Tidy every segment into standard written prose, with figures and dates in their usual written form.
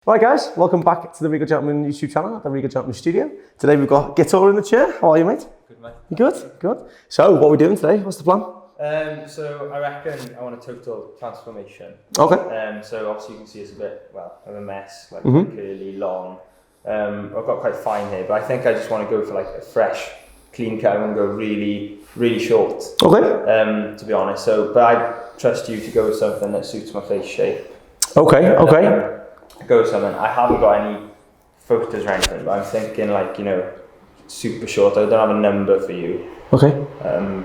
Right guys, welcome back to the Regal Gentleman YouTube channel at the Regal Gentleman Studio. Today we've got Guto in the chair. How are you, mate? Good, mate. You good? Good. So what are we doing today? What's the plan? So I reckon I want a total transformation. Okay. So obviously you can see it's a bit, of a mess, like curly, long. I've got quite fine hair, but I think I just want to go for like a fresh, clean cut. I want to go really, really short. Okay. To be honest. So, but I trust you to go with something that suits my face shape. Okay, okay. Go with something. I haven't got any photos or anything, but I'm thinking like, super short. I don't have a number for you. Okay.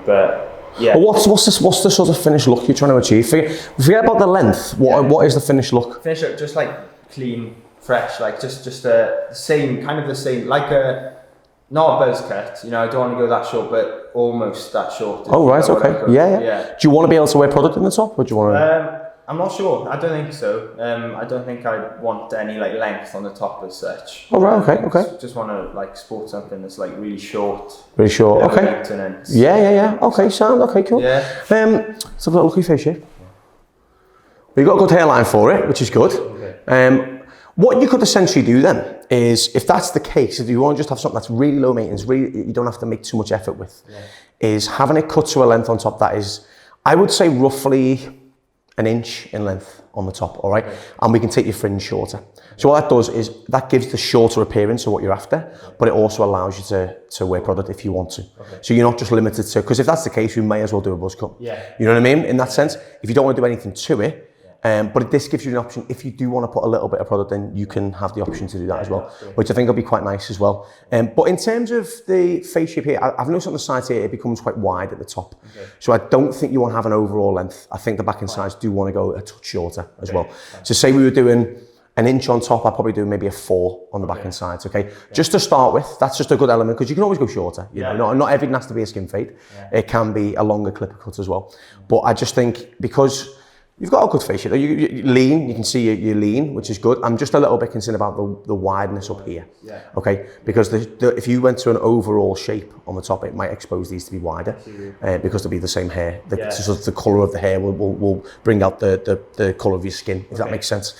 But yeah. Well, what's the sort of finished look you're trying to achieve? Forget about the length. What is the finished look? Finish look, just like clean, fresh, like just the same, like not a buzz cut. I don't want to go that short, but almost that short. Oh right, okay. Yeah. Do you want to be able to wear product in the top, or do you want to? I'm not sure. I don't think so. I don't think I want any like length on the top as such. Oh right, okay. Just want to like sport something that's like really short. Really short. Okay. Yeah. Okay, sound. Okay, cool. Yeah. Let's have a look at your face shape. Well, you've got a good hairline for it, which is good. Okay. What you could essentially do then is, if that's the case, if you want to just have something that's really low maintenance, really you don't have to make too much effort with, is having it cut to a length on top that is, I would say roughly an inch in length on the top, all right? And we can take your fringe shorter. So what that does is that gives the shorter appearance of what you're after, but it also allows you to wear product if you want to. So you're not just limited to, because if that's the case, you may as well do a buzz cut. You know what I mean? In that sense, if you don't want to do anything to it, but this gives you an option. If you do want to put a little bit of product in, you can have the option to do that as well, which I think will be quite nice as well. But in terms of the face shape here, I've noticed on the sides here, it becomes quite wide at the top. So I don't think you want to have an overall length. I think the back and sides do want to go a touch shorter as well. So say we were doing an inch on top, I'd probably do maybe a 4 on the back and sides, okay? Just to start with, that's just a good element, because you can always go shorter. You know, not everything has to be a skin fade. It can be a longer clipper cut as well. But I just think, because you've got a good face shape. You're lean, you can see you're lean, which is good. I'm just a little bit concerned about the wideness up here. Okay, because if you went to an overall shape on the top, it might expose these to be wider, because they'll be the same hair. So the colour of the hair will bring out the colour of your skin, if that makes sense.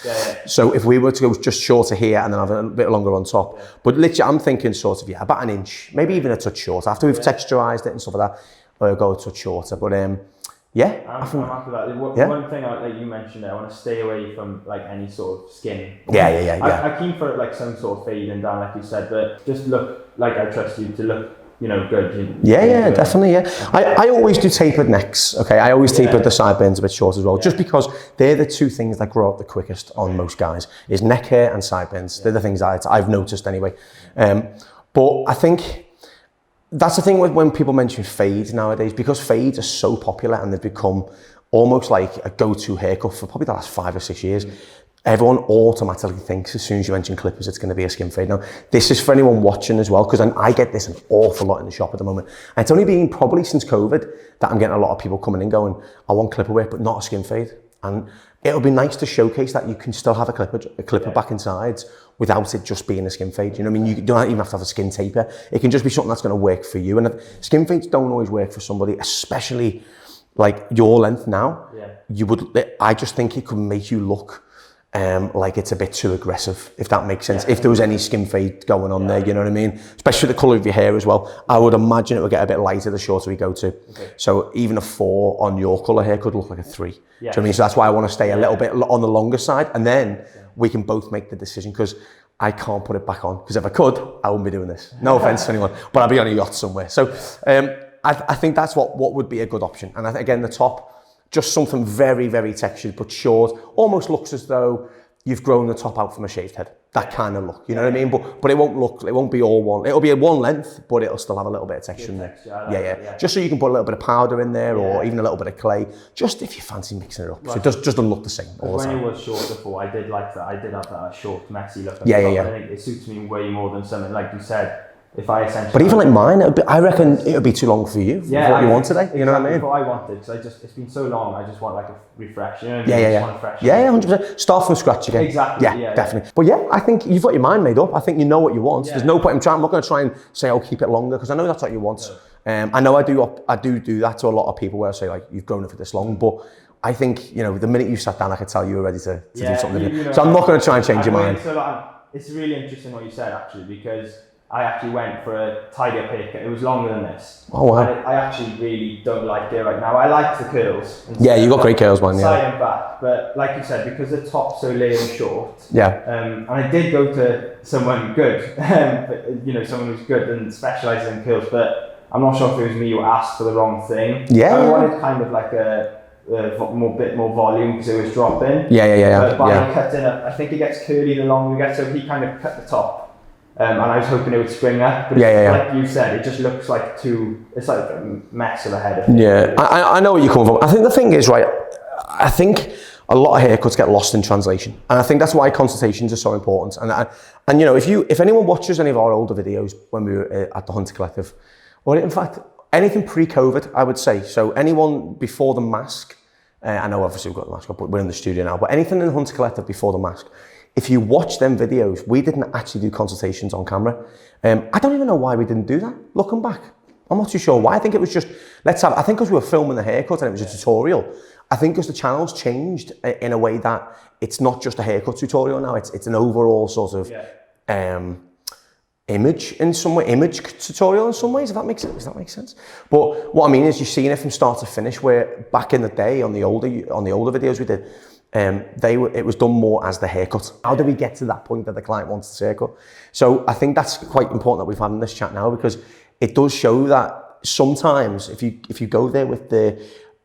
So if we were to go just shorter here and then have a bit longer on top, but literally I'm thinking sort of, about an inch, maybe even a touch shorter. After we've texturised it and stuff like that, we'll go a touch shorter. But I'm happy with that. One thing that you mentioned there, I want to stay away from like any sort of skin. I'm keen for like some sort of fading down, like you said, but just look like I trust you to look, good. Definitely. I always do tapered necks. Okay, I always taper the sideburns a bit short as well, just because they're the two things that grow up the quickest on most guys, is neck hair and sideburns. They're the things I've noticed anyway. But I think that's the thing with when people mention fades nowadays, because fades are so popular and they've become almost like a go-to haircut for probably the last 5 or 6 years. Everyone automatically thinks as soon as you mention clippers, it's going to be a skin fade. Now, this is for anyone watching as well, because I get this an awful lot in the shop at the moment. And it's only been probably since COVID that I'm getting a lot of people coming in going, I want clipper work, but not a skin fade. And it'll be nice to showcase that you can still have a clipper back and sides without it just being a skin fade. You know what I mean? You don't even have to have a skin taper. It can just be something that's going to work for you. And skin fades don't always work for somebody, especially like your length now. I just think it could make you look like it's a bit too aggressive, if that makes sense. If there was any skin fade going on there, you know what I mean? Especially the colour of your hair as well. I would imagine it would get a bit lighter the shorter we go to. So even a 4 on your colour hair could look like a 3. Do you know what I mean? So that's why I want to stay a little bit on the longer side, and then we can both make the decision, because I can't put it back on, because if I could, I wouldn't be doing this. No offence to anyone, but I'd be on a yacht somewhere. So I think that's what would be a good option. And again, the top, just something very, very textured but short, almost looks as though you've grown the top out from a shaved head. That kind of look, you know what I mean? But it won't be all one. It'll be a one length, but it'll still have a little bit of texture in there. Just so you can put a little bit of powder in there, or even a little bit of clay, just if you fancy mixing it up. So it just doesn't look the same all the time. When it was short before, I did like that. I did have that short, messy look. I think it suits me way more than something like you said. If I essentially, but even like mine, I reckon it would be too long for you. What you want today, you know what I mean? What I wanted, because it's been so long. I just want like a refresh. You know what I mean? 100%. Start from scratch again. Definitely. But I think you've got your mind made up. I think you know what you want. There's no point in trying. I'm not going to try and say, "Oh, keep it longer," because I know that's what you want. I know I do that to a lot of people, where I say like, "You've grown it for this long," but I think, you know, the minute you sat down, I could tell you were ready to do something different. So I'm not going to try and change your mind. It's really interesting what you said, actually, because I actually went for a tiger haircut. It was longer than this. Oh, wow. And I actually really don't like it right now. I like the curls. Yeah, you got great curls, man. Side and back. But like you said, because the top's so layered and short. Yeah. And I did go to someone good, you know, someone who's good and specialises in curls, but I'm not sure if it was me who asked for the wrong thing. Yeah. I wanted kind of like a bit more volume because it was dropping. Yeah. But by cutting up, I think it gets curly the longer you get, so he kind of cut the top. And I was hoping it would spring up, but like you said, it just looks like it's like a mess of a head. Yeah, I know where you're coming from. I think the thing is, right, I think a lot of haircuts get lost in translation. And I think that's why consultations are so important. And you know, if anyone watches any of our older videos when we were at the Hunter Collective, or in fact, anything pre-COVID, I would say, so anyone before the mask, I know obviously we've got the mask up, but we're in the studio now, but anything in the Hunter Collective before the mask, if you watch them videos, we didn't actually do consultations on camera. I don't even know why we didn't do that, looking back. I'm not too sure why. I think it was just, I think because we were filming the haircut and it was a tutorial, I think because the channel's changed in a way that it's not just a haircut tutorial now, it's an overall sort of image tutorial in some ways, if that makes sense. Does that make sense? But what I mean is you've seen it from start to finish, where back in the day on the older videos we did, it was done more as the haircut. How do we get to that point that the client wants this haircut? So I think that's quite important that we've had in this chat now, because it does show that sometimes if you go there with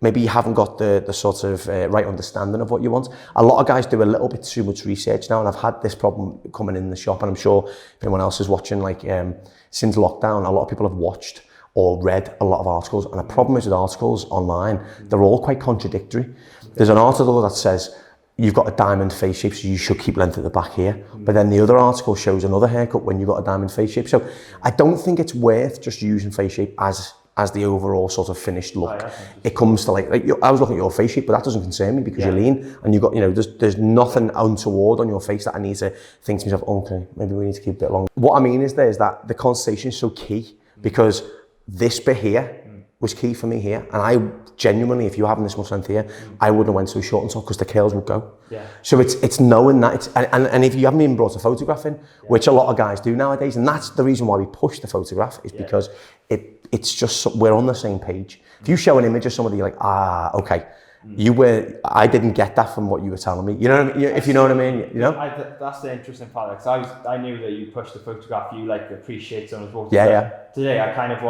maybe you haven't got the sort of right understanding of what you want. A lot of guys do a little bit too much research now, and I've had this problem coming in the shop, and I'm sure if anyone else is watching, like since lockdown, a lot of people have watched or read a lot of articles, and the problem is with articles online, they're all quite contradictory. There's an article that says you've got a diamond face shape, so you should keep length at the back here. But then the other article shows another haircut when you've got a diamond face shape. So I don't think it's worth just using face shape as the overall sort of finished look. It comes to like I was looking at your face shape, but that doesn't concern me because you're lean and you've got, you know, there's nothing untoward on your face that I need to think to myself, okay, maybe we need to keep it a bit longer. What I mean is that the consultation is so key, because this bit here was key for me here, and I genuinely, if you're having this much length here, I wouldn't have went so short and top because the curls would go. Yeah. So it's knowing that, and if you haven't even brought a photograph in, which a lot of guys do nowadays, and that's the reason why we push the photograph, is because it's just, we're on the same page. If you show an image of somebody, you're like, okay, I didn't get that from what you were telling me. You know what I mean? If you know what I mean, you know? That's the interesting part, because I knew that you pushed the photograph, you like appreciate someone's photo. Yeah. Today I kind of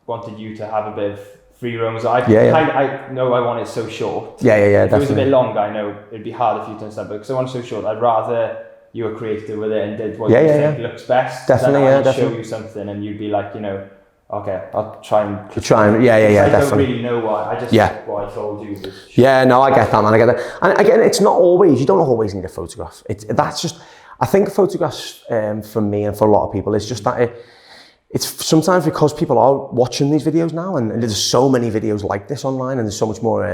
wanted you to have a bit of free roam. I know I want it so short. Yeah, if it was a bit longer, I know it'd be hard if you done something, because I want it so short. I'd rather you were creative with it and did what you think looks best. Definitely, I'd show you something and you'd be like, you know, okay, I'll try and definitely. I don't really know why. I just what I told you was. Yeah, no, I get that, man. I get that. And again, it's not always. You don't always need a photograph. That's just. I think photographs for me and for a lot of people is just that it's sometimes because people are watching these videos now, and there's so many videos like this online, and there's so much more.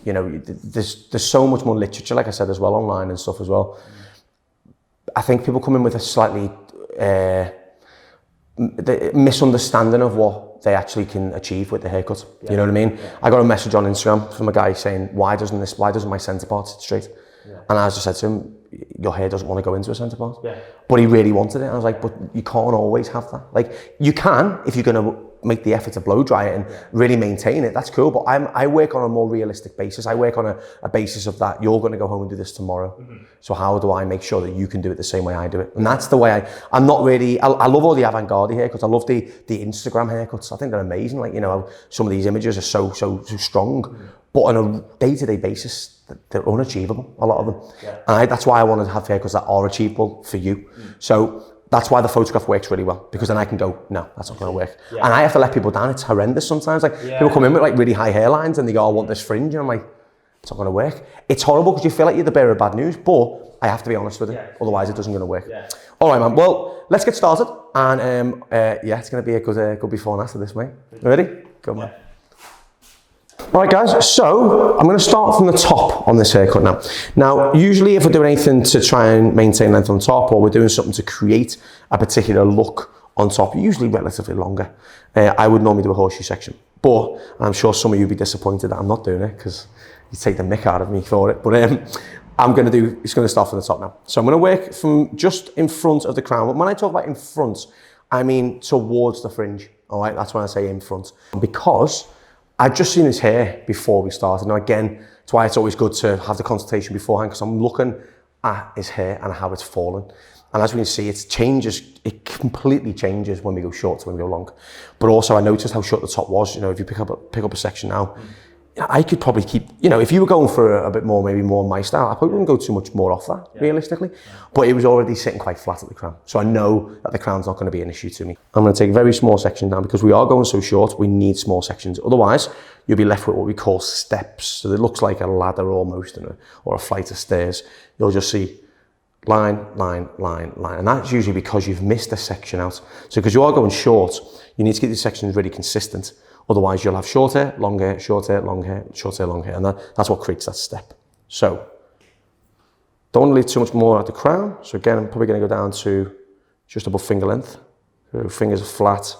You know, there's so much more literature, like I said, as well, online and stuff as well. I think people come in with a slightly the misunderstanding of what they actually can achieve with the haircut. You know what I mean? I got a message on Instagram from a guy saying, why doesn't my centre part sit straight? And I just said to him, your hair doesn't want to go into a centre part. But he really wanted it. And I was like, but you can't always have that. Like, you can if you're going to make the effort to blow dry it and really maintain it. That's cool. But I work on a more realistic basis. I work on a basis of that you're going to go home and do this tomorrow. So how do I make sure that you can do it the same way I do it? And that's the way I'm not really, I love all the avant-garde haircuts. I love the Instagram haircuts. I think they're amazing. Like, you know, some of these images are so strong, but on a day-to-day basis, they're unachievable, a lot of them. And that's why I want to have haircuts that are achievable for you. So that's why the photograph works really well, because then I can go, no, that's not going to work. And I have to let people down. It's horrendous sometimes. Like, people come in with like really high hairlines and they go, I want this fringe. And I'm like, it's not going to work. It's horrible because you feel like you're the bearer of bad news, but I have to be honest with it. Otherwise it doesn't going to work. All right, man. Well, let's get started. And it's going to be a good before and after this, mate. Ready? Go, man. All right, guys, so I'm going to start from the top on this haircut now. Now, usually if we're doing anything to try and maintain length on top, or we're doing something to create a particular look on top, usually relatively longer, I would normally do a horseshoe section. But I'm sure some of you would be disappointed that I'm not doing it, because you take the mick out of me for it. But it's going to start from the top now. So I'm going to work from just in front of the crown. When I talk about in front, I mean towards the fringe. All right, that's when I say in front. Because I'd just seen his hair before we started. Now again, that's why it's always good to have the consultation beforehand, because I'm looking at his hair and how it's fallen. And as we can see, it completely changes when we go short to when we go long. But also I noticed how short the top was. You know, if you pick up a section now, I could probably keep, you know, if you were going for a bit more, maybe more my style, I probably wouldn't go too much more off that, realistically. But it was already sitting quite flat at the crown. So I know that the crown's not going to be an issue to me. I'm going to take a very small section now, because we are going so short, we need small sections. Otherwise, you'll be left with what we call steps. So it looks like a ladder almost, or a flight of stairs. You'll just see line, line, line, line. And that's usually because you've missed a section out. So because you are going short, you need to get your sections really consistent. Otherwise, you'll have short hair, long hair, short hair, long hair, short hair, long hair. And that's what creates that step. So, don't want to leave too much more at the crown. So again, I'm probably going to go down to just above finger length. So fingers are flat.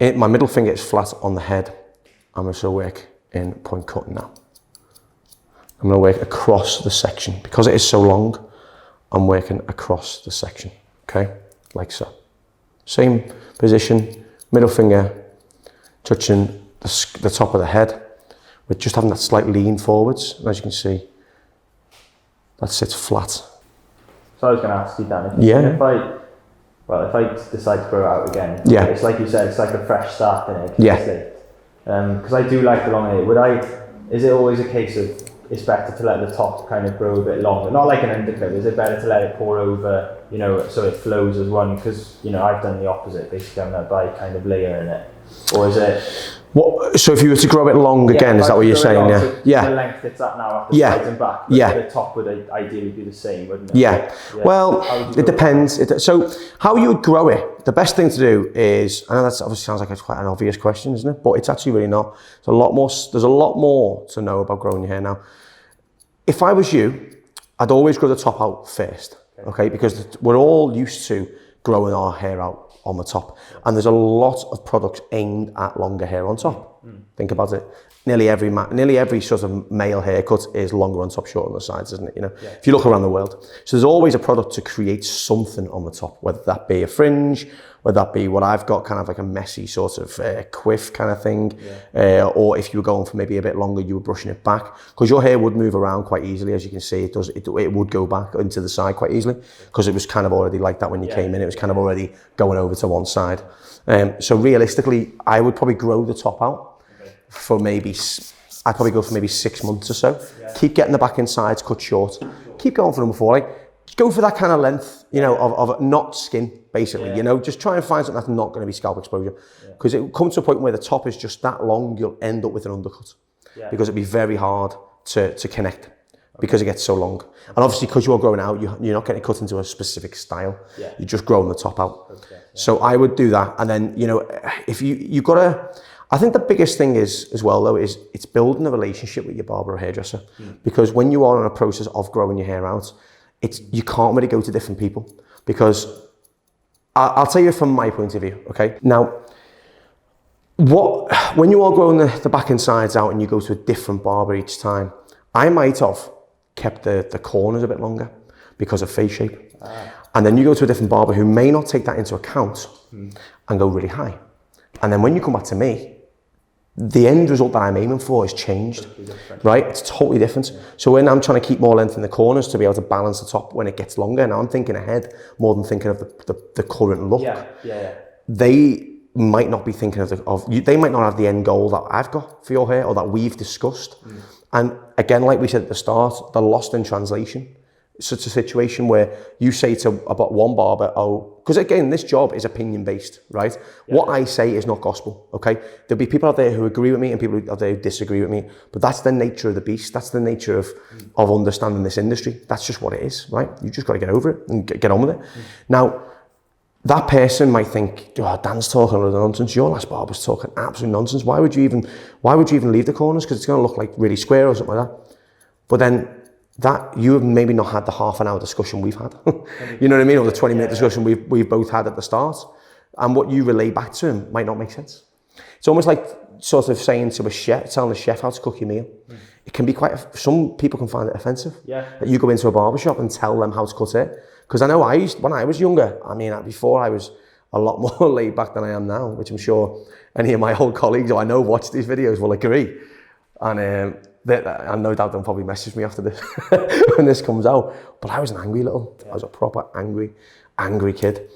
My middle finger is flat on the head. I'm going to work in point cutting now. I'm going to work across the section. Because it is so long, I'm working across the section. Okay, like so. Same position, middle finger touching the top of the head, with just having that slight lean forwards. And as you can see, that sits flat. So I was going to ask you, Dan, if I decide to grow out again, it's like you said, it's like a fresh start in it. Because I do like the long hair. Is it always a case of it's better to let the top kind of grow a bit longer? Not like an undercut. Is it better to let it pour over, you know, so it flows as one? Because, you know, I've done the opposite. Basically, I'm going to buy kind of layer in it. Or is it... What? So if you were to grow it long again, is that what you're saying? The length it's at now after sides and back. The top would ideally be the same, wouldn't it? Well, it depends. So how you would grow it, the best thing to do is, I know that obviously sounds like it's quite an obvious question, isn't it? But it's actually really not. There's a lot more to know about growing your hair now. If I was you, I'd always grow the top out first, okay? Because we're all used to growing our hair out on the top, and there's a lot of products aimed at longer hair on top. Think about it. Nearly every sort of male haircut is longer on top, shorter on the sides, isn't it? You know, if you look around the world. So there's always a product to create something on the top, whether that be a fringe, whether that be what I've got, kind of like a messy sort of quiff kind of thing, or if you were going for maybe a bit longer, you were brushing it back, because your hair would move around quite easily, as you can see. It would go back into the side quite easily, because it was kind of already like that when you came in. It was kind of already going over to one side. So realistically, I would probably grow the top out for I'd probably go for maybe 6 months or so. Keep getting the back and sides cut short. Keep going for number 4. Like, go for that kind of length, you know, of not skin, basically. You know, just try and find something that's not going to be scalp exposure. Because it will come to a point where the top is just that long, you'll end up with an undercut. Because it'd be very hard to connect, because it gets so long. And obviously, because you're growing out, you're not getting cut into a specific style. You're just growing the top out. So I would do that. And then, you know, if you've got to... I think the biggest thing is, as well though, is it's building a relationship with your barber or hairdresser. Because when you are in a process of growing your hair out, you can't really go to different people. Because I'll tell you from my point of view, okay? Now, when you are growing the back and sides out and you go to a different barber each time, I might have kept the corners a bit longer because of face shape. And then you go to a different barber who may not take that into account and go really high. And then when you come back to me, the end result that I'm aiming for is changed, right? It's totally different. So when I'm trying to keep more length in the corners to be able to balance the top when it gets longer, now I'm thinking ahead more than thinking of the current look. They might not be thinking they might not have the end goal that I've got for your hair or that we've discussed. And again, like we said at the start, they're lost in translation. Such a situation where you say to about one barber, because again, this job is opinion based, right? What I say is not gospel, okay? There'll be people out there who agree with me and people out there who disagree with me, but that's the nature of the beast. That's the nature of understanding this industry. That's just what it is, right? You just got to get over it and get on with it. Now, that person might think, Dan's talking a lot of nonsense. Your last barber's talking absolute nonsense. Why would you even leave the corners? Because it's going to look like really square or something like that. But then that you have maybe not had the half an hour discussion we've had. You know what I mean? Or the 20-minute discussion we've both had at the start. And what you relay back to him might not make sense. It's almost like sort of saying to a chef, telling a chef how to cook your meal. It can be some people can find it offensive. Yeah. That you go into a barber shop and tell them how to cut hair. Because I know when I was younger, I mean, before I was a lot more laid back than I am now, which I'm sure any of my old colleagues who I know watch these videos will agree. And and no doubt they'll probably message me after this when this comes out. But I was an angry I was a proper angry kid.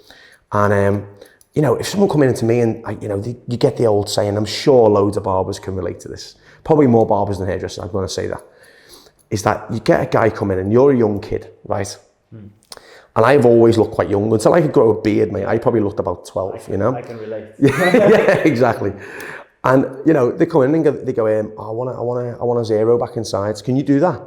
And you know, if someone come in to me and you know, you get the old saying, I'm sure loads of barbers can relate to this. Probably more barbers than hairdressers, I'm going to say that. Is that you get a guy come in and you're a young kid, right? And I've always looked quite young. Until I could grow a beard, mate, I probably looked about 12, you know? I can relate. Yeah, exactly. And, you know, they come in and they go, I want a zero back inside. Can you do that?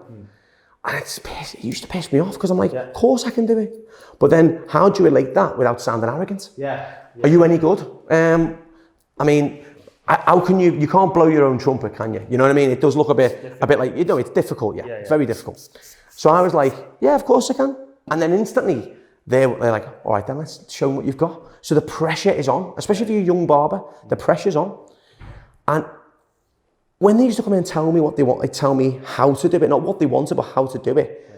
And it used to piss me off because I'm like, of course I can do it. But then how do you relate that without sounding arrogant? Yeah. Are you any good? I mean, how can you can't blow your own trumpet, can you? You know what I mean? It does look a bit like, you know, it's difficult, It's very difficult. So I was like, yeah, of course I can. And then instantly, they're like, all right, then let's show them what you've got. So the pressure is on, especially if you're a young barber, the pressure's on. And when they used to come in and tell me what they want, they tell me how to do it, not what they wanted, but how to do it,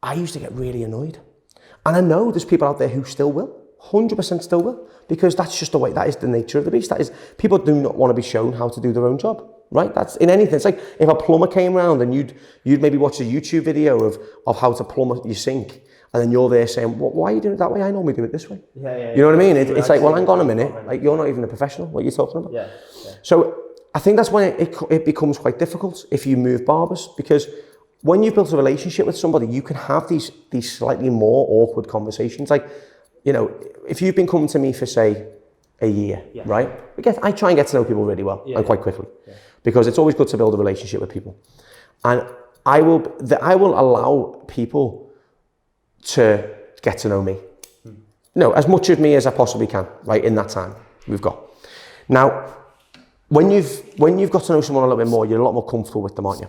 I used to get really annoyed. And I know there's people out there who still will, 100% still will, because that's just the way, that is the nature of the beast. That is, people do not want to be shown how to do their own job, right? That's in anything. It's like if a plumber came around and you'd maybe watch a YouTube video of how to plumb your sink, and then you're there saying, why are you doing it that way? I normally do it this way. You know what I mean? It's like, well, hang on a minute. Like, you're not even a professional. What are you talking about? So I think that's when it becomes quite difficult if you move barbers, because when you've built a relationship with somebody, you can have these slightly more awkward conversations. Like, you know, if you've been coming to me for, say, a year, right? I try and get to know people really well and quite quickly, because it's always good to build a relationship with people. And I will allow people to get to know me. No, as much of me as I possibly can, right, in that time we've got. Now, when you've got to know someone a little bit more, you're a lot more comfortable with them, aren't you?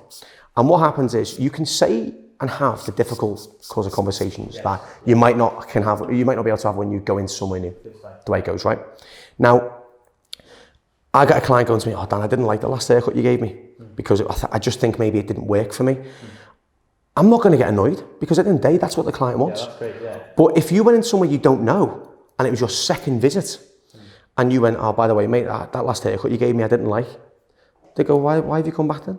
And what happens is you can say and have the difficult cause of conversations that you might not be able to have when you go in somewhere new, the way it goes, right? Now, I got a client going to me, oh, Dan, I didn't like the last haircut you gave me because I just think maybe it didn't work for me. I'm not going to get annoyed because at the end of the day, that's what the client wants. That's great, But if you went in somewhere you don't know and it was your second visit and you went, oh, by the way, mate, that last haircut you gave me, I didn't like. They go, why have you come back then?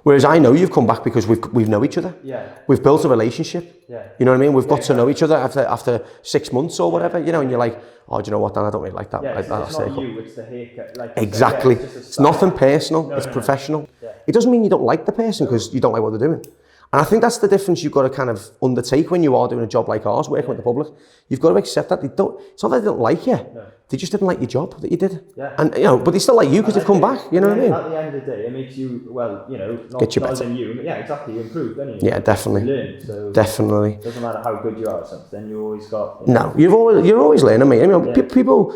Whereas I know you've come back because we've known each other. We've built a relationship. You know what I mean? We've got to know each other after 6 months or whatever, you know, and you're like, oh, do you know what, Dan, I don't really like that. It's not you, it's the haircut. Like exactly. It's nothing personal, it's professional. It doesn't mean you don't like the person because you don't like what they're doing. And I think that's the difference you've got to kind of undertake when you are doing a job like ours, working with the public. You've got to accept that it's not that they don't like you. They just didn't like your job that you did. And, you know, but they still like you because they've come back, you know what I mean? At the end of the day, it makes you, well, you know, not than you. Yeah, exactly, you improve, don't you? Yeah, definitely. You learn, so definitely. It doesn't matter how good you are at something, you always got... No, you're always learning, mate. I mean, people,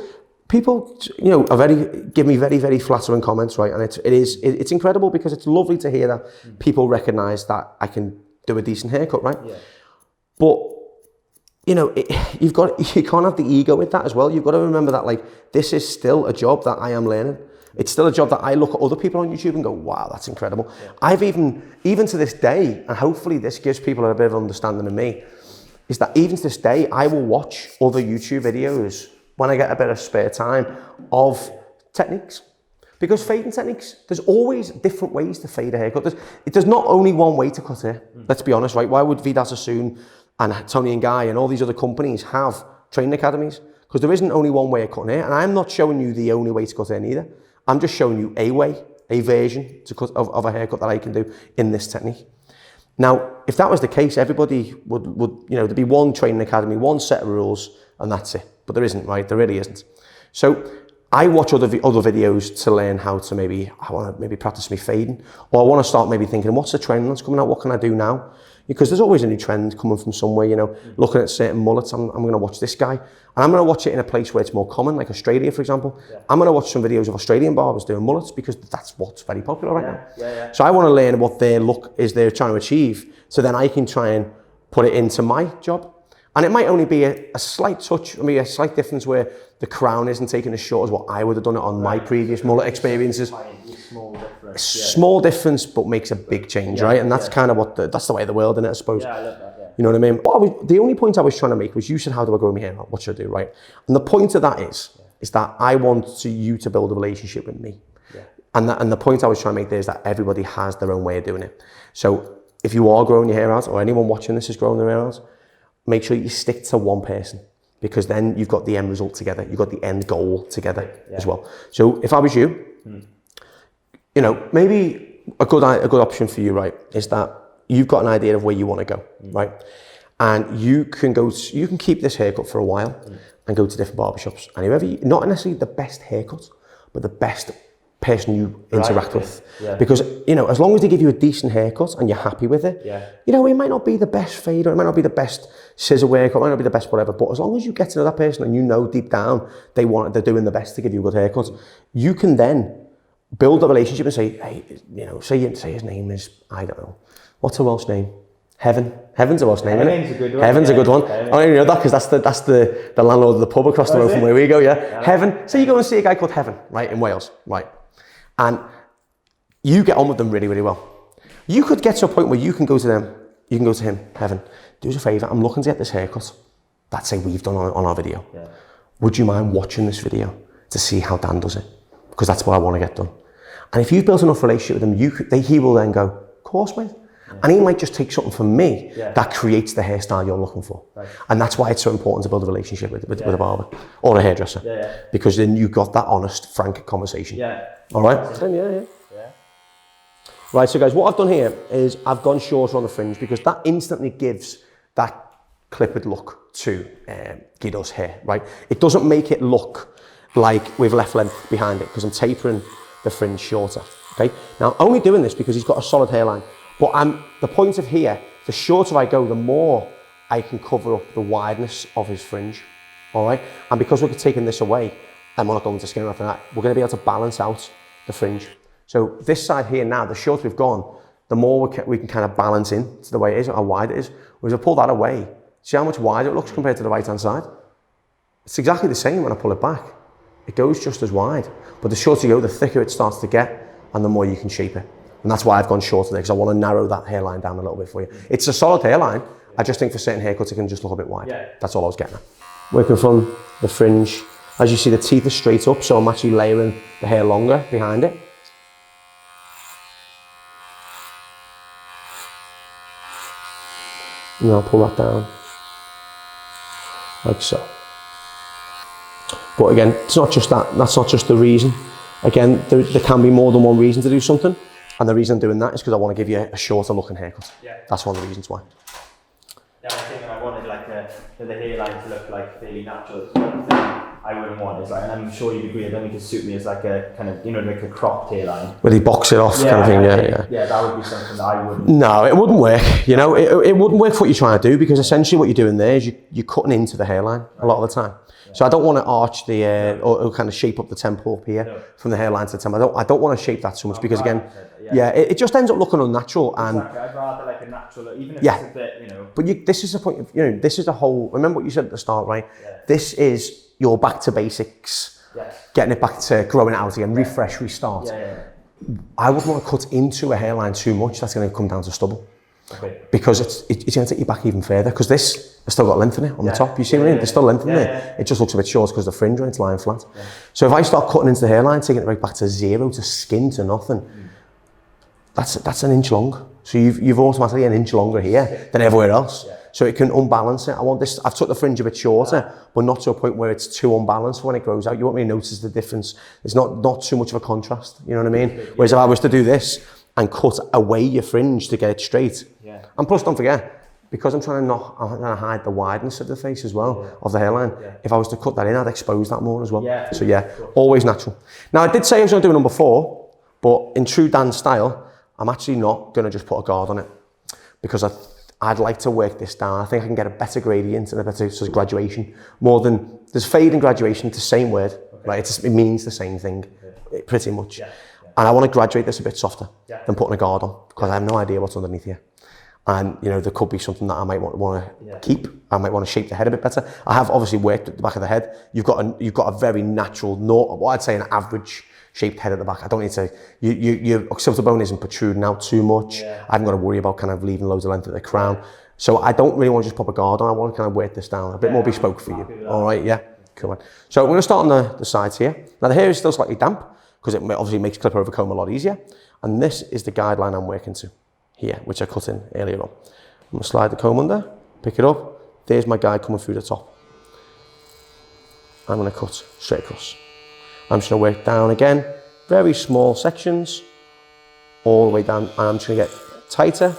you know, give me very, very flattering comments, right? And it's incredible because it's lovely to hear that people recognise that I can do a decent haircut, right? But you know, you can't have the ego with that as well. You've got to remember that, like, this is still a job that I am learning. It's still a job that I look at other people on YouTube and go, wow, that's incredible. I've even to this day, and hopefully this gives people a bit of understanding of me, is that even to this day, I will watch other YouTube videos when I get a bit of spare time of techniques. Because fading techniques, there's always different ways to fade a haircut. There's not only one way to cut hair, let's be honest, right? Why would Vidal Sassoon and Tony and Guy and all these other companies have training academies? Because there isn't only one way of cutting hair, and I'm not showing you the only way to cut hair either. I'm just showing you a way, a version of a haircut that I can do in this technique. Now, if that was the case, everybody would you know, there'd be one training academy, one set of rules, and that's it. But there isn't, right? There really isn't. So I watch other videos to learn how to I want to maybe practice me fading, or I want to start maybe thinking, what's the trend that's coming out? What can I do now? Because there's always a new trend coming from somewhere, you know, looking at certain mullets, I'm going to watch this guy, and I'm going to watch it in a place where it's more common, like Australia, for example. I'm going to watch some videos of Australian barbers doing mullets because that's what's very popular right now. So I want to learn what their look is they're trying to achieve, so then I can try and put it into my job. And it might only be a slight touch, a slight difference where the crown isn't taken as short as what I would have done it on my previous mullet experiences. Small difference, but makes a big change, right? And that's kind of that's the way of the world, isn't it, I suppose? Yeah, I love that, yeah. You know what I mean? The only point I was trying to make was, you said, how do I grow my hair out? What should I do, right? And the point of that is that I want you to build a relationship with me. Yeah. And the point I was trying to make there is that everybody has their own way of doing it. So if you are growing your hair out, or anyone watching this is growing their hair out, make sure you stick to one person, because then you've got the end result together. You've got the end goal together as well. So if I was you, you know, maybe a good option for you, right, is that you've got an idea of where you want to go, right? And you can keep this haircut for a while and go to different barbershops. And whoever, not necessarily the best haircut, but the best person you interact with. Yeah. Because, you know, as long as they give you a decent haircut and you're happy with it, you know, it might not be the best fade, or it might not be the best scissor work, or it might not be the best whatever, but as long as you get to know that person and you know deep down they're doing the best to give you a good haircut, you can then build a relationship and say, hey, you know, say his name is, I don't know, what's a Welsh name? Heaven. Heaven's a Welsh name, isn't it? Heaven's a good one. Heaven's a good one. I don't even know that, because that's the landlord of the pub across the road from where we go, yeah. Heaven. So you go and see a guy called Heaven, right, in Wales, right? And you get on with them really, really well. You could get to a point where you can go to them, you can go to him, Heaven, do us a favour, I'm looking to get this haircut. That's say we've done on our video. Yeah. Would you mind watching this video to see how Dan does it? Because that's what I want to get done. And if you've built enough relationship with him, he will then go, of course, mate. Yeah. And he might just take something from me that creates the hairstyle you're looking for. Right. And that's why it's so important to build a relationship with a barber or a hairdresser. Because then you've got that honest, frank conversation. Yeah. All right? Yeah. Right, so guys, what I've done here is I've gone shorter on the fringe, because that instantly gives that clipped look to Guido's hair, right? It doesn't make it look like we've left length behind it, because I'm tapering the fringe shorter, okay? Now, I'm only doing this because he's got a solid hairline, but the point of here, the shorter I go, the more I can cover up the wideness of his fringe, all right? And because we're taking this away, and we're not going to skin or anything like that, we're going to be able to balance out the fringe. So this side here now, the shorter we've gone, the more we can kind of balance in to the way it is, how wide it is. Whereas I pull that away, see how much wider it looks compared to the right-hand side? It's exactly the same when I pull it back. It goes just as wide, but the shorter you go, the thicker it starts to get, and the more you can shape it. And that's why I've gone shorter there, because I want to narrow that hairline down a little bit for you. It's a solid hairline. I just think for certain haircuts, it can just look a bit wide. Yeah. That's all I was getting at. Working from the fringe, as you see, the teeth are straight up, so I'm actually layering the hair longer behind it. And I'll pull that down, like so. But again, it's not just that, that's not just the reason. Again, there can be more than one reason to do something. And the reason I'm doing that is because I want to give you a shorter looking haircut. Yeah. That's one of the reasons why. Yeah, I think I wanted like the hairline to look like fairly natural. One thing I wouldn't want is like, and I'm sure you'd agree, I don't think it suit me as like a kind of, you know, like a cropped hairline. Where they box it off kind of thing, Yeah, that would be something that I wouldn't. No, it wouldn't work. You know, it wouldn't work for what you're trying to do, because essentially what you're doing there is you're cutting into the hairline a lot of the time. So I don't want to arch the, or kind of shape up the temple up here from the hairline to the temple. I don't want to shape that so much, because again, it just ends up looking unnatural. Exactly. And I'd rather like a natural look, even if it's a bit, you know. But this is the point of, you know, this is the whole, remember what you said at the start, right? Yeah. This is your back to basics, getting it back to growing it out again, refresh, restart. I wouldn't want to cut into a hairline too much. That's going to come down to stubble. Okay. Because it's going to take you back even further, because this has still got length in it on the top. You see what I mean? There's still length in there. It just looks a bit short because the fringe when it's lying flat. Yeah. So if I start cutting into the hairline, taking it right back to zero, to skin, to nothing, that's an inch long. So you've automatically an inch longer here than everywhere else. Yeah. So it can unbalance it. I want this, I've took the fringe a bit shorter, but not to a point where it's too unbalanced when it grows out. You won't really notice the difference. It's not too much of a contrast, you know what I mean? Whereas if I was to do this and cut away your fringe to get it straight, and plus don't forget, because I'm trying to hide the wideness of the face as well, of the hairline, if I was to cut that in, I'd expose that more as well. So always natural. Now I did say I was going to do a number 4, but in true Dan style, I'm actually not going to just put a guard on it, because I'd like to work this down. I think I can get a better gradient and a better sort of graduation, more than, there's fade and graduation, it's the same word, right? It means the same thing, pretty much. And I want to graduate this a bit softer than putting a guard on, because I have no idea what's underneath here. And you know, there could be something that I might want to keep. I might want to shape the head a bit better. I have obviously worked at the back of the head. You've got a very natural, what I'd say an average shaped head at the back. I don't need to, your occipital bone isn't protruding out too much. I haven't got to worry about kind of leaving loads of length at the crown. So I don't really want to just pop a guard on. I want to kind of work this down a bit more bespoke for you. All right, yeah, cool. So we're going to start on the sides here. Now the hair is still slightly damp because it obviously makes clipper over comb a lot easier. And this is the guideline I'm working to here, which I cut in earlier on. I'm going to slide the comb under, pick it up. There's my guide coming through the top. I'm going to cut straight across. I'm just going to work down again, very small sections, all the way down. And I'm just going to get tighter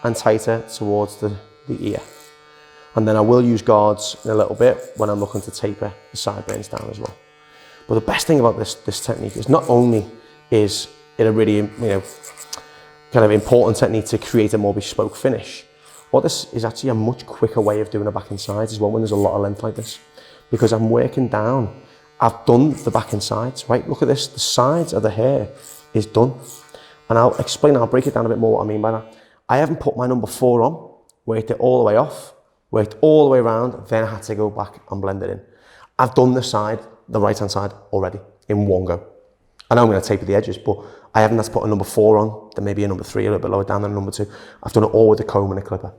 and tighter towards the ear. And then I will use guards in a little bit when I'm looking to taper the sideburns down as well. But the best thing about this technique is not only is it a really, you know, kind of important technique to create a more bespoke finish, what this is actually a much quicker way of doing a back and sides as well when there's a lot of length like this. Because I'm working down, I've done the back and sides, right? Look at this, the sides of the hair is done. And I'll break it down a bit more what I mean by that. I haven't put my number 4 on, worked it all the way off, worked all the way around, then I had to go back and blend it in. I've done the side, the right hand side already in one go. I know I'm going to taper the edges, but I haven't had to put a number 4 on, then maybe a number 3 a little bit lower down than a number 2. I've done it all with a comb and a clipper.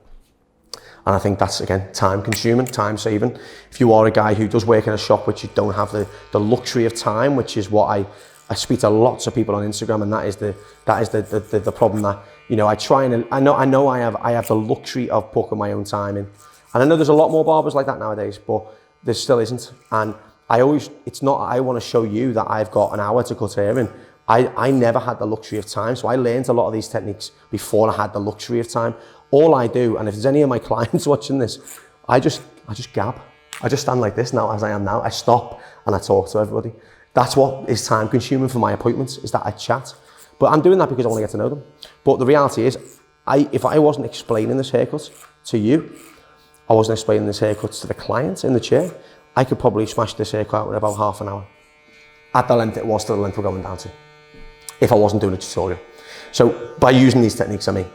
And I think that's, again, time consuming, time saving. If you are a guy who does work in a shop which you don't have the luxury of time, which is what I speak to lots of people on Instagram, and that is the problem that, you know, I know I have the luxury of booking my own time in. And I know there's a lot more barbers like that nowadays, but there still isn't. And I want to show you that I've got an hour to cut hair in. I never had the luxury of time, so I learned a lot of these techniques before I had the luxury of time. All I do, and if there's any of my clients watching this, I just gab. I just stand like this now, as I am now. I stop and I talk to everybody. That's what is time consuming for my appointments, is that I chat. But I'm doing that because I want to get to know them. But the reality is, if I wasn't explaining this haircut to you, I wasn't explaining this haircut to the client in the chair, I could probably smash this haircut out in about half an hour. At the length it was to the length we're going down to, if I wasn't doing a tutorial. So by using these techniques, I mean,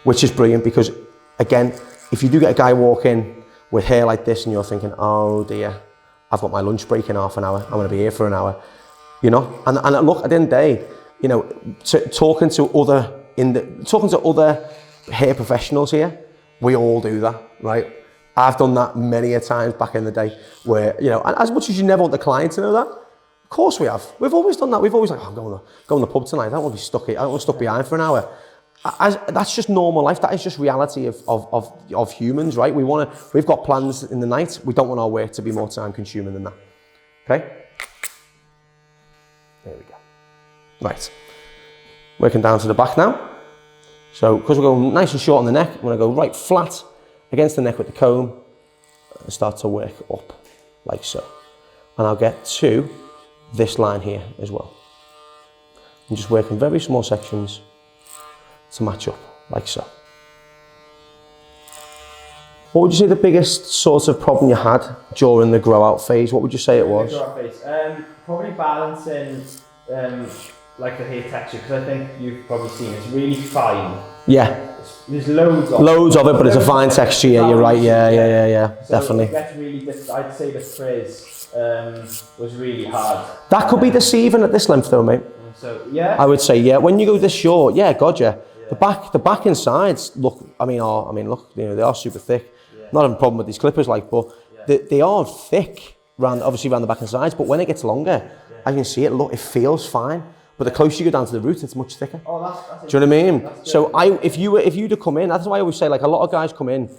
which is brilliant because, again, if you do get a guy walk in with hair like this and you're thinking, oh dear, I've got my lunch break in half an hour, I'm going to be here for an hour, you know? And look, at the end of the day, you know, talking to other hair professionals here, we all do that, right? I've done that many a times back in the day where, you know, and as much as you never want the client to know that, of course we have. We've always done that. We've always like, oh, I'm going to the pub tonight. I don't want to be stuck here. I don't want to be stuck behind for an hour. That's just normal life. That is just reality of humans, right? We've got plans in the night. We don't want our work to be more time consuming than that. Okay? There we go. Right. Working down to the back now. So, because we're going nice and short on the neck, I'm going to go right flat against the neck with the comb and start to work up like so. And I'll get to this line here as well. I'm just working very small sections to match up like so. What would you say the biggest sort of problem you had during the grow out phase? What would you say it was? The grow out phase, probably balancing like the hair texture, because I think you've probably seen it's really fine. Yeah. There's loads of it, but it's a fine texture. Yeah, you're right. Yeah, so definitely. That's really I'd say the frizz was really hard. That could be deceiving at this length though, mate. So yeah. I would say yeah. When you go this short, yeah, God, yeah. The back and sides look. Look, you know, they are super thick. Yeah. Not having a problem with these clippers, like, but they are thick obviously around the back and sides. But when it gets longer, I can see it. Look, it feels fine. But the closer you go down to the root, it's much thicker. Oh, that's do you know what I mean? So if you'd have come in, that's why I always say, like, a lot of guys come in,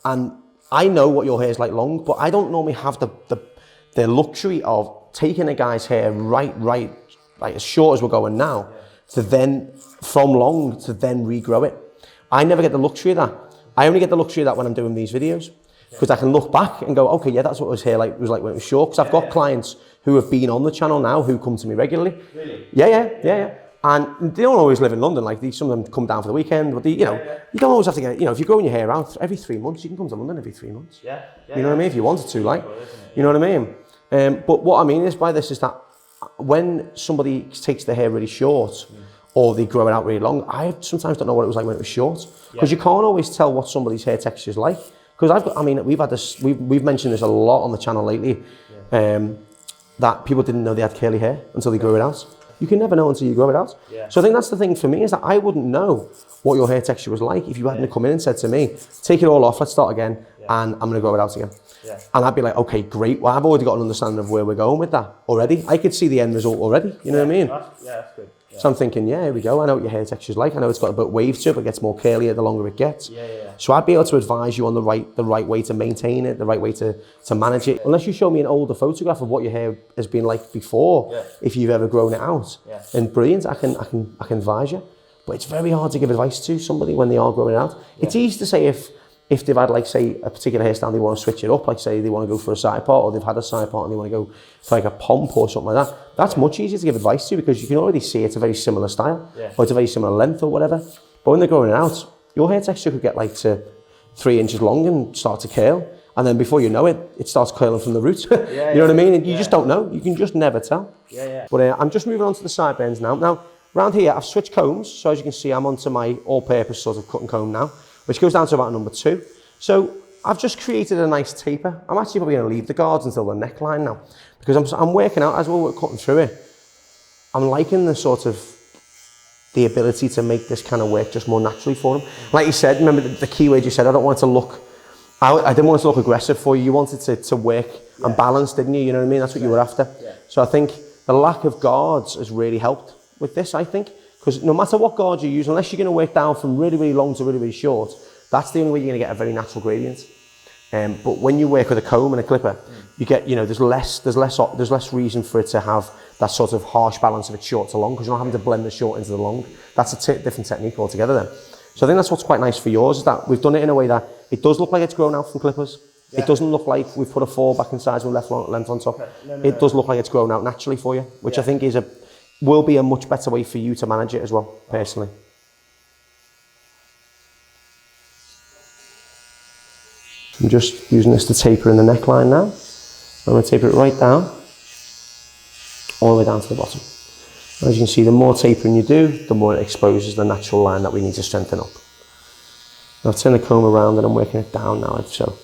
and I know what your hair's like long, but I don't normally have the luxury of taking a guy's hair right as short as we're going now, to then from long to then regrow it. I never get the luxury of that. I only get the luxury of that when I'm doing these videos, because I can look back and go, okay, yeah, that's what his hair was like when it was short. Because I've got clients who have been on the channel now who come to me regularly. Really? Yeah. And they don't always live in London. Like, some of them come down for the weekend, but you don't always have to get, if you're growing your hair out every 3 months, you can come to London every 3 months. Yeah. You know what I mean? If you wanted to, like, you know what I mean? But what I mean is by this is that when somebody takes their hair really short, or they grow it out really long. I sometimes don't know what it was like when it was short, because you can't always tell what somebody's hair texture is like. Because we've had this, we've mentioned this a lot on the channel lately, that people didn't know they had curly hair until they grew it out. You can never know until you grow it out. So I think that's the thing for me, is that I wouldn't know what your hair texture was like if you hadn't come in and said to me, take it all off, let's start again, and I'm gonna grow it out again. And I'd be like, okay, great. Well, I've already got an understanding of where we're going with that already. I could see the end result already, you know what I mean? That's good. So I'm thinking, yeah, here we go. I know what your hair texture is like. I know it's got a bit of wave to it, but it gets more curlier the longer it gets. So I'd be able to advise you on the right way to maintain it, the right way to manage it. Unless you show me an older photograph of what your hair has been like before, if you've ever grown it out, then brilliant, I can advise you. But it's very hard to give advice to somebody when they are growing it out. It's easy to say if they've had, like, say, a particular hairstyle, they want to switch it up, like, say, they want to go for a side part, or they've had a side part and they want to go for like a pomp or something like that. That's much easier to give advice to, because you can already see it's a very similar style, or it's a very similar length or whatever. But when they're growing it out, your hair texture could get like to 3 inches long and start to curl. And then before you know it, it starts curling from the roots. You know what I mean? And you just don't know. You can just never tell. But I'm just moving on to the sideburns now. Now, around here, I've switched combs. So as you can see, I'm onto my all-purpose sort of cutting comb now, which goes down to about number 2. So I've just created a nice taper. I'm actually probably going to leave the guards until the neckline now, because I'm working out as well, we're cutting through it. I'm liking the ability to make this kind of work just more naturally for them. Like you said, remember the key word you said, I don't want it to look, I didn't want it to look aggressive for you. You wanted to work and balance, didn't you? You know what I mean? That's what you were after. So I think the lack of guards has really helped with this, I think, because no matter what guard you use, unless you're going to work down from really, really long to really, really short, that's the only way you're going to get a very natural gradient. But when you work with a comb and a clipper, you get, there's less reason for it to have that sort of harsh balance of it short to long, because you're not having to blend the short into the long. That's a different technique altogether then. So I think that's what's quite nice for yours, is that we've done it in a way that it does look like it's grown out from clippers. It doesn't look like we've put a 4 back in size with length on top. It does look like it's grown out naturally for you, which I think will be a much better way for you to manage it as well, personally. I'm just using this to taper in the neckline now. I'm going to taper it right down, all the way down to the bottom. As you can see, the more tapering you do, the more it exposes the natural line that we need to strengthen up. I'll turn the comb around and I'm working it down now. So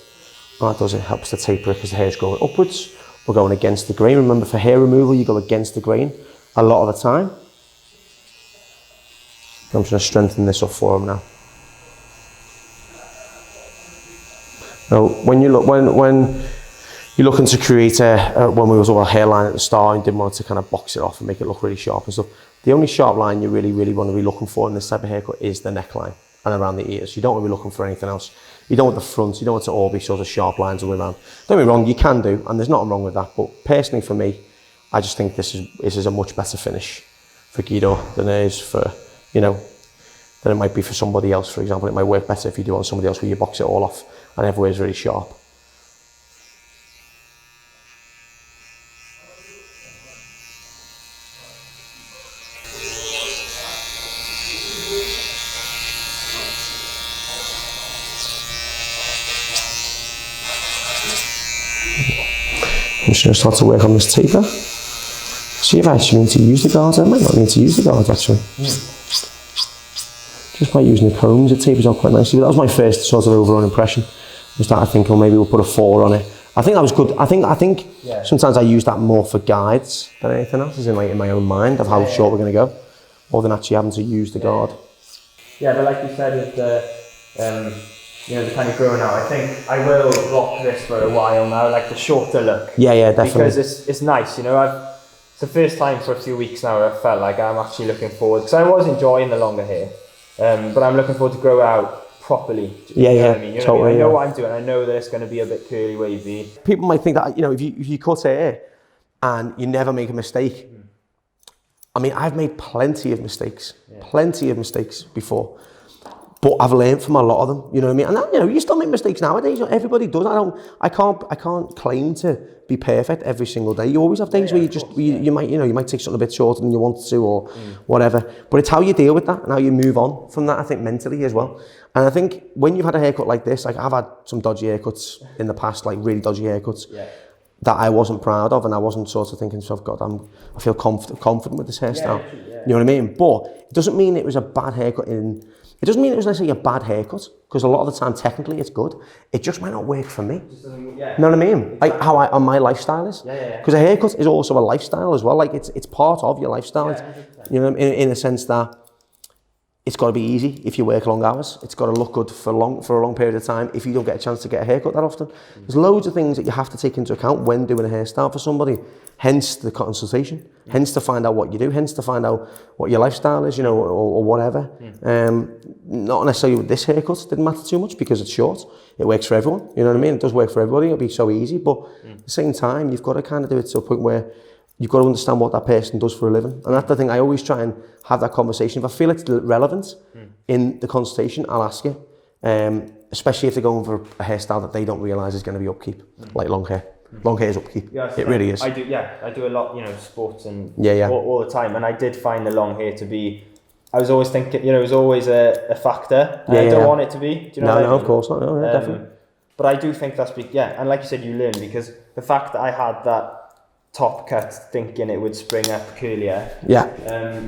what that does, it helps to taper it because the hair is growing upwards. We're going against the grain. Remember, for hair removal, you go against the grain a lot of the time. I'm just going to strengthen this up for them now. Now, when you're looking to create when we was all a hairline at the start and didn't want to kind of box it off and make it look really sharp and stuff, the only sharp line you really want to be looking for in this type of haircut is the neckline and around the ears. You don't want to be looking for anything else. You don't want the front, you don't want it to all be sort of sharp lines all the way around. Don't get me wrong, you can do, and there's nothing wrong with that, but personally for me, I just think this is a much better finish for Guido than it is for, than it might be for somebody else, for example. It might work better if you do it on somebody else where you box it all off and everywhere's really sharp. I'm just going to start to work on this taper. See if I actually need to use the guards. I might not need to use the guards actually. Just by using the combs, it tapers out quite nicely. But that was my first sort of overall impression. I started thinking, maybe we'll put a 4 on it. I think that was good. I think sometimes I use that more for guides than anything else, is in my own mind of how short we're going to go, more than actually having to use the guard. Yeah, but like you said, with the kind of growing out, I think I will rock this for a while now, like the shorter look. Yeah, definitely. Because it's nice, it's the first time for a few weeks now where I felt like I'm actually looking forward, because I was enjoying the longer hair, but I'm looking forward to grow out properly. Totally. I know what I'm doing. I know that it's going to be a bit curly wavy. People might think that if you cut hair and you never make a mistake. I mean, I've made plenty of mistakes before, but I've learned from a lot of them. You know what I mean? And you still make mistakes nowadays. Everybody does. I can't claim to be perfect every single day. You always have days where you might take something a bit shorter than you wanted to or whatever. But it's how you deal with that and how you move on from that, I think, mentally as well. And I think when you've had a haircut like this, like I've had some dodgy haircuts in the past, like really dodgy haircuts. that I wasn't proud of, and I wasn't sort of thinking to myself, God, I feel confident with this hairstyle. You know what I mean? But it doesn't mean it was a bad haircut it doesn't mean it was necessarily a bad haircut, because a lot of the time, technically, it's good. It just might not work for me. You know what I mean? Like how my lifestyle is. Because a haircut is also a lifestyle as well. Like it's part of your lifestyle. You know, in a sense that it's got to be easy if you work long hours. It's got to look good for a long period of time if you don't get a chance to get a haircut that often. There's loads of things that you have to take into account when doing a hairstyle for somebody. Hence the consultation. Hence to find out what you do. Hence to find out what your lifestyle is, you know, or whatever. Not necessarily with this haircut. It didn't matter too much because it's short. It works for everyone. You know what I mean? It does work for everybody. It'll be so easy. But at the same time, you've got to kind of do it to a point where you've got to understand what that person does for a living. And that's the thing, I always try and have that conversation. If I feel it's relevant in the consultation, I'll ask it. Especially if they're going for a hairstyle that they don't realise is going to be upkeep, like long hair. Long hair is upkeep. Yeah, it really is. I do a lot, you know, sports and all the time. And I did find the long hair to be, I was always thinking, you know, it was always a factor. And I don't want it to be. Do you know what I mean? No, of course not. No, definitely. But I do think that's big, and like you said, you learn, because the fact that I had that top cut thinking it would spring up curlier.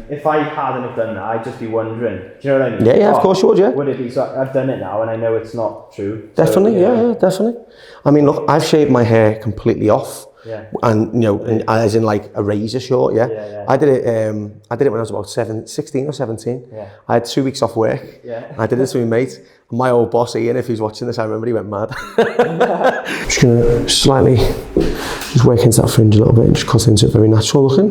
If I hadn't have done that, I'd just be wondering. Do you know what I mean? Yeah, of course you would, Would it be? So I've done it now and I know it's not true. Definitely, so, definitely. I mean, look, I've shaved my hair completely off. And, you know, and as in like a razor short, I did it when I was about 16 or 17. I had 2 weeks off work. I did it to my mate. My old boss, Ian, if he's watching this, I remember he went mad. I'm just going to slightly just work into that fringe a little bit and just cut into it very natural looking.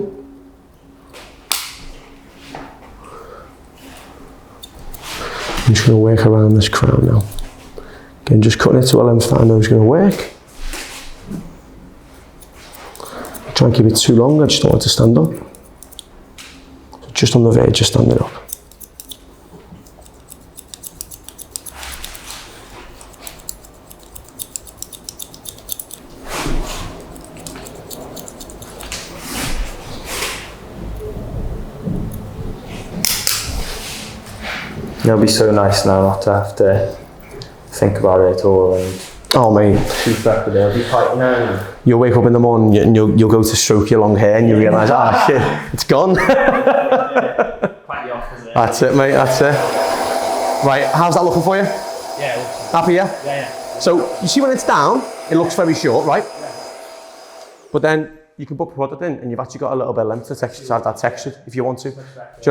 I'm just going to work around this crown now. Again, just cutting it to a length that I know is going to work. Try and keep it too long, I just don't want it to stand up. So just on the verge, just stand it up. It'll be so nice now not to have to think about it at all and keep up with it. It'll be quite, You'll wake up in the morning and you'll go to stroke your long hair and you realise, shit, it's gone. Quite the opposite. That's it, mate, that's it. Right, how's that looking for you? Yeah. Happy, yeah? Yeah. So, you see when it's down, it looks very short, right? But then you can put product in and you've actually got a little bit of length to have that texture if you want to. Do you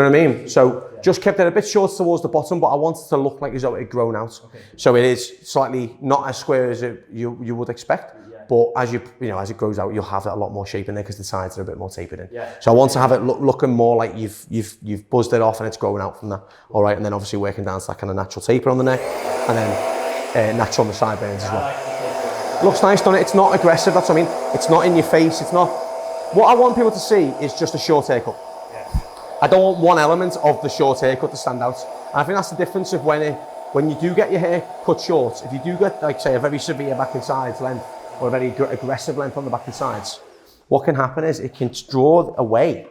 know what I mean? So just kept it a bit short towards the bottom, but I want it to look like as though it had grown out. So it is slightly not as square as you would expect, but as as it grows out, you'll have a lot more shape in there because the sides are a bit more tapered in. So I want to have it looking more like you've buzzed it off and it's growing out from that. All right, and then obviously working down to that kind of natural taper on the neck, and then natural on the sideburns as well. Looks nice, doesn't it? It's not aggressive, that's what I mean. It's not in your face, it's not. What I want people to see is just a short haircut. I don't want one element of the short haircut to stand out. And I think that's the difference of when you do get your hair cut short, if you do get, like say, a very severe back and sides length, or a very aggressive length on the back and sides, what can happen is it can draw away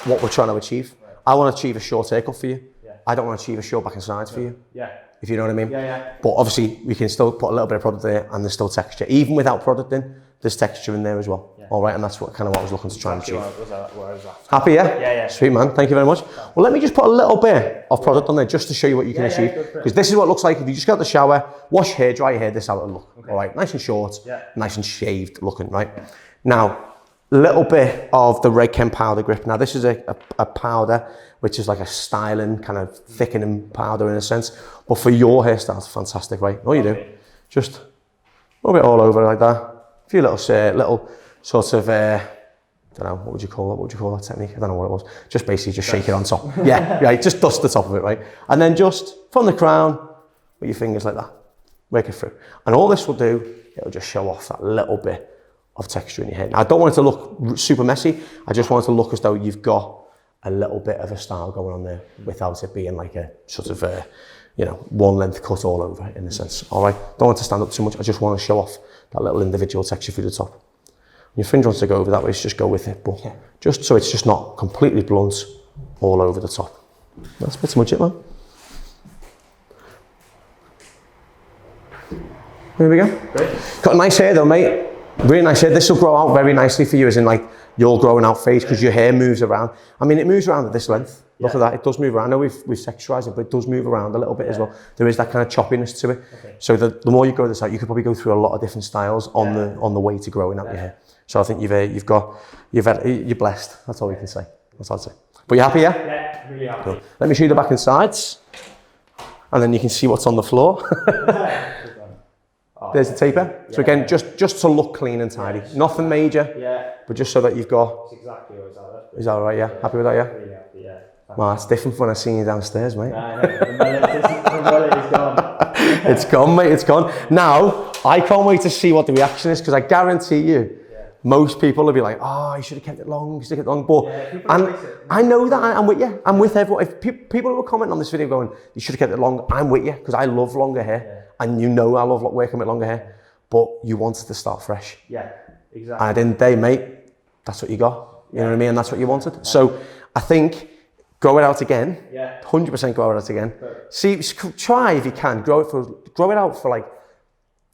what we're trying to achieve. I want to achieve a short haircut for you. I don't want to achieve a short back and sides for you. If you know what I mean. But obviously, we can still put a little bit of product there and there's still texture. Even without product in, there's texture in there as well. All right, and that's what I was looking to try and achieve. Happy, yeah? Sweet, man. Thank you very much. Well, let me just put a little bit of product on there just to show you what you can achieve. Because this is what it looks like if you just get out the shower, wash your hair, dry your hair, this is how it'll look. All right, nice and short, nice and shaved looking, right? Now, a little bit of the Red Chem powder grip. Now, this is a powder which is like a styling, kind of thickening powder in a sense. But for your hairstyle, it's fantastic, right? All you do, just rub it all over like that. A few little sort of, I don't know, what would you call that technique? I don't know what it was. Just basically just shake it on top. Right, just dust the top of it, right? And then just from the crown, with your fingers like that, work it through. And all this will do, it'll just show off that little bit of texture in your hair. Now, I don't want it to look super messy. I just want it to look as though you've got a little bit of a style going on there without it being like a sort of, one length cut all over in a sense. All right, don't want it to stand up too much. I just want to show off that little individual texture through the top. Your fringe wants to go over that way, so just go with it, but just so it's just not completely blunt all over the top. That's pretty much it, man. There we go. Great. Got a nice hair though, mate. Really nice. Yeah, this will grow out very nicely for you, as in like your growing out phase, because your hair moves around. I mean, it moves around at this length. Look at that, it does move around. I know we've sexualized it, but it does move around a little bit as well. There is that kind of choppiness to it. So the more you grow this out, you could probably go through a lot of different styles on the way to growing out your hair. So I think you're blessed. That's all we can say. That's all I'd say. But you happy, yeah? Yeah, really happy. Cool. Let me show you the back and sides, and then you can see what's on the floor. There's the taper. So again, just to look clean and tidy. Nothing major, but just so that you've got... That's exactly what it's like. Is that all right, yeah? Happy with that, yeah? Really happy, yeah. Well, it's different when I see you downstairs, mate. I know, the mullet is gone. It's gone, mate, it's gone. Now, I can't wait to see what the reaction is, because I guarantee you, most people will be like, oh, you should have kept it long, you should have kept it long. But and I know that, I'm with you. I'm with everyone. If people who are commenting on this video going, you should have kept it long, I'm with you, because I love longer hair. And you know I love working with longer hair. But you wanted to start fresh. Yeah, exactly. And at the end of the day, mate, that's what you got. You know what I mean? And that's what you wanted. So I think grow it out again. 100% grow it out again. See, try if you can, grow it out for like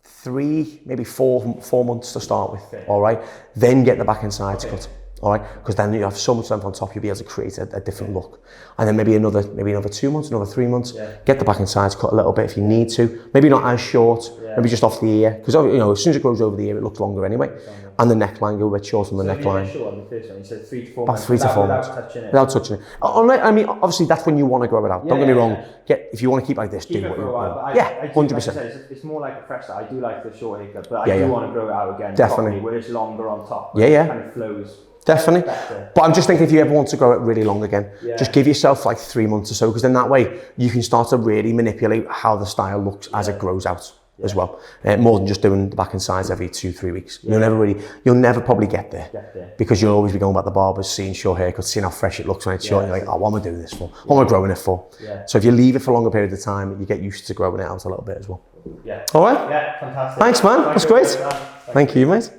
3, maybe 4 months to start with. All right. Then get the back and sides cut. All right, because then you have so much length on top, you'll be able to create a different look. And then maybe another 2 months, another 3 months, get the back and sides cut a little bit if you need to. Maybe not as short, maybe just off the ear, because you know, as soon as it grows over the ear, it looks longer anyway. And the neckline, go a bit shorter on the neckline. So on the first one, you said 3 to 4 About months. 3 to 4 months. Without touching it. I mean, obviously that's when you want to grow it out. Don't get me wrong. If you want to keep it like this, do what you want. Yeah, 100%. It's more like a fresh style. I do like the short haircut, but I do want to grow it out again. Definitely. Where it's longer on top. Yeah. And it flows. Definitely. But I'm just thinking, if you ever want to grow it really long again, just give yourself like 3 months or so, because then that way you can start to really manipulate how the style looks as it grows out as well. More than just doing the back and sides every 2-3 weeks. You'll never probably get there, because you'll always be going about the barbers, seeing short haircuts, seeing how fresh it looks when it's short, and you're like, oh, what am I doing this for? What am I growing it for? So if you leave it for a longer period of time, you get used to growing it out a little bit as well. Yeah. All right? Yeah, fantastic. Thanks, man. That's great. Thank you, mate.